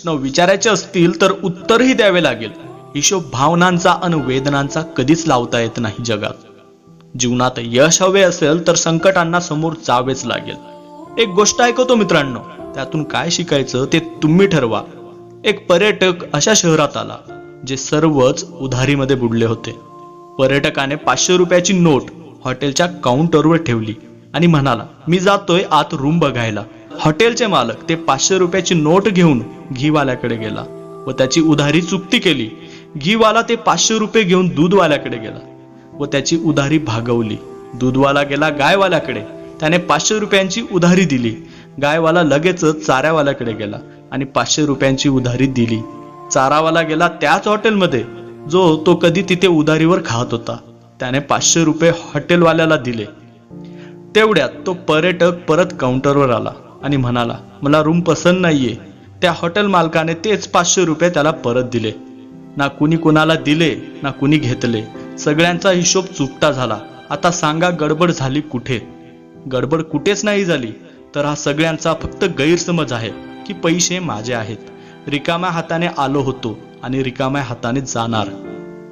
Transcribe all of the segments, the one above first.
प्रश्न विचारायचे असतील तर उत्तरही द्यावे लागेल. हिशोब भावनांचा आणि वेदनांचा कधीच लावता येत नाही जगात. जीवनात यश हवे असेल तर संकटांना समोर जावेच लागेल. एक गोष्ट ऐकवतो मित्रांनो, त्यातून काय शिकायचं ते तुम्ही ठरवा. एक पर्यटक अशा शहरात आला जे सर्वच उधारीमध्ये बुडले होते. पर्यटकाने 500 रुपयाची नोट हॉटेलच्या काउंटरवर ठेवली आणि म्हणाला, मी जातोय आत रूम बघायला. हॉटेलचे मालक ते 500 रुपयाची नोट घेऊन घीवाल्याकडे गेला व त्याची उधारी चुकती केली. घीवाला ते 500 रुपये घेऊन दूधवाल्याकडे गेला व त्याची उधारी भागवली. दूधवाला गेला गायवाल्याकडे, त्याने 500 रुपयांची उधारी दिली. गायवाला लगेचच चाऱ्यावाल्याकडे गेला आणि 500 रुपयांची उधारी दिली. चारावाला गेला त्याच हॉटेलमध्ये जो तो कधी तिथे उधारीवर खात होता, त्याने 500 रुपये हॉटेलवाल्याला दिले. तेवढ्यात तो पर्यटक परत काउंटरवर आला आणि म्हणाला, मला रूम पसंत नाहीये. त्या हॉटेल मालकाने तेच 500 रुपये त्याला परत दिले. ना कुणी कुणाला दिले ना कुणी घेतले. सगळ्यांचा हिशोब चुकता झाला. आता सांगा गडबड झाली कुठे? गडबड कुठेच नाही झाली, तर हा सगळ्यांचा फक्त गैरसमज आहे की पैसे माझे आहेत. रिकाम्या हाताने आलो होतो आणि रिकाम्या हाताने जाणार.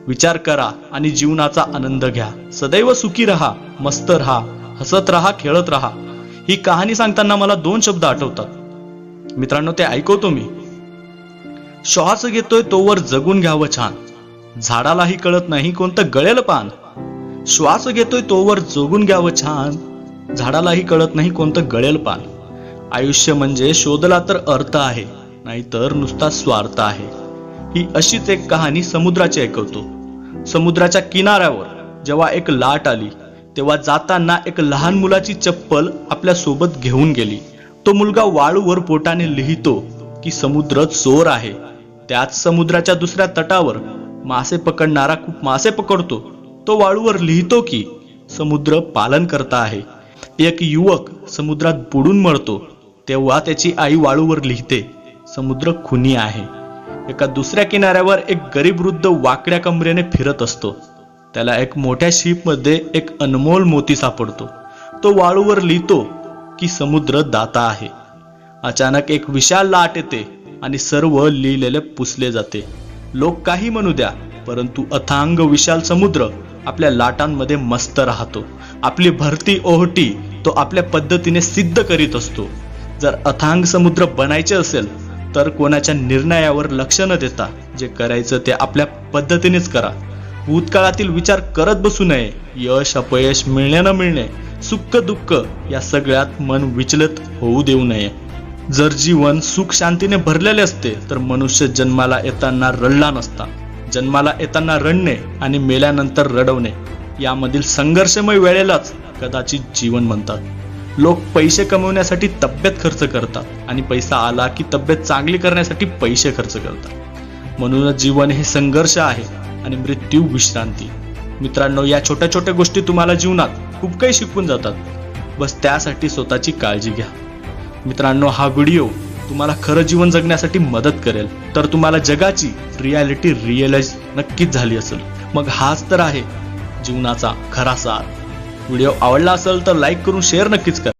विचार करा आणि जीवनाचा आनंद घ्या. सदैव सुखी राहा, मस्त राहा, हसत राहा, खेळत राहा. ही कहाणी सांगताना मला 2 शब्द आठवतात मित्रांनो, ते ऐकवतो मी. श्वास घेतोय तोवर जगून घ्यावं छान, झाडालाही कळत नाही कोणतं गळेल पान. श्वास घेतोय तोवर जगून घ्यावं छान, झाडालाही कळत नाही कोणतं गळेल पान. आयुष्य म्हणजे शोधला तर अर्थ आहे, नाहीतर नुसता स्वार्थ आहे. ही अशीच एक कहाणी समुद्राची ऐकवतो. समुद्राच्या किनाऱ्यावर जेव्हा एक लाट आली तेव्हा जाताना एक लहान मुलाची चप्पल आपल्या सोबत घेऊन गेली. तो मुलगा वाळूवर पोटाने लिहितो की समुद्र चोर आहे. त्याच समुद्राच्या दुसऱ्या तटावर मासे पकडणारा खूप मासे पकडतो. तो वाळूवर लिहितो की समुद्र पालन करता आहे. एक युवक समुद्रात बुडून मरतो तेव्हा त्याची आई वाळूवर लिहिते, समुद्र खुनी आहे. एका दुसऱ्या किनाऱ्यावर एक गरीब वृद्ध वाकड्या कमरेने फिरत असतो. त्याला एक मोठ्या शिपमध्ये एक अनमोल मोती सापडतो. तो वाळूवर लिहितो की समुद्र दाता आहे. अचानक एक विशाल लाट येते आणि सर्व लिहिलेले पुसले जाते. लोक काही म्हणू द्या, परंतु अथांग विशाल समुद्र आपल्या लाटांमध्ये मस्त राहतो. आपली भरती ओहोटी तो आपल्या पद्धतीने सिद्ध करीत असतो. जर अथांग समुद्र बनायचे असेल तर कोणाच्या निर्णयावर लक्ष न देता जे करायचं ते आपल्या पद्धतीनेच करा. भूतकाळातील विचार करत बसू नये. यश अपयश, मिळणे न मिळणे, सुख दुःख या सगळ्यात मन विचलित होऊ देऊ नये. जर जीवन सुख शांतीने भरलेले असते तर मनुष्य जन्माला येताना रडला नसता. जन्माला येताना रडणे आणि मेल्यानंतर रडवणे यामधील संघर्षमय वेळेलाच कदाचित जीवन म्हणतात. लोक पैसे कमवण्यासाठी तब्येत खर्च करतात आणि पैसा आला की तब्येत चांगली करण्यासाठी पैसे खर्च करतात. म्हणूनच जीवन हे संघर्ष आहे आणि मृत्यू विश्रांती. मित्रांनो, या छोट्या छोट्या गोष्टी तुम्हाला जीवनात खूप काही शिकवून जातात. बस त्यासाठी स्वतःची काळजी घ्या. मित्रांनो, हा व्हिडिओ तुम्हाला खरं जीवन जगण्यासाठी मदत करेल तर तुम्हाला जगाची रियालिटी रिअलाइज नक्कीच झाली असेल. मग हाच तर आहे जीवनाचा खरा सार. व्हिडिओ आवडला असेल तर लाईक करून शेअर नक्कीच करा.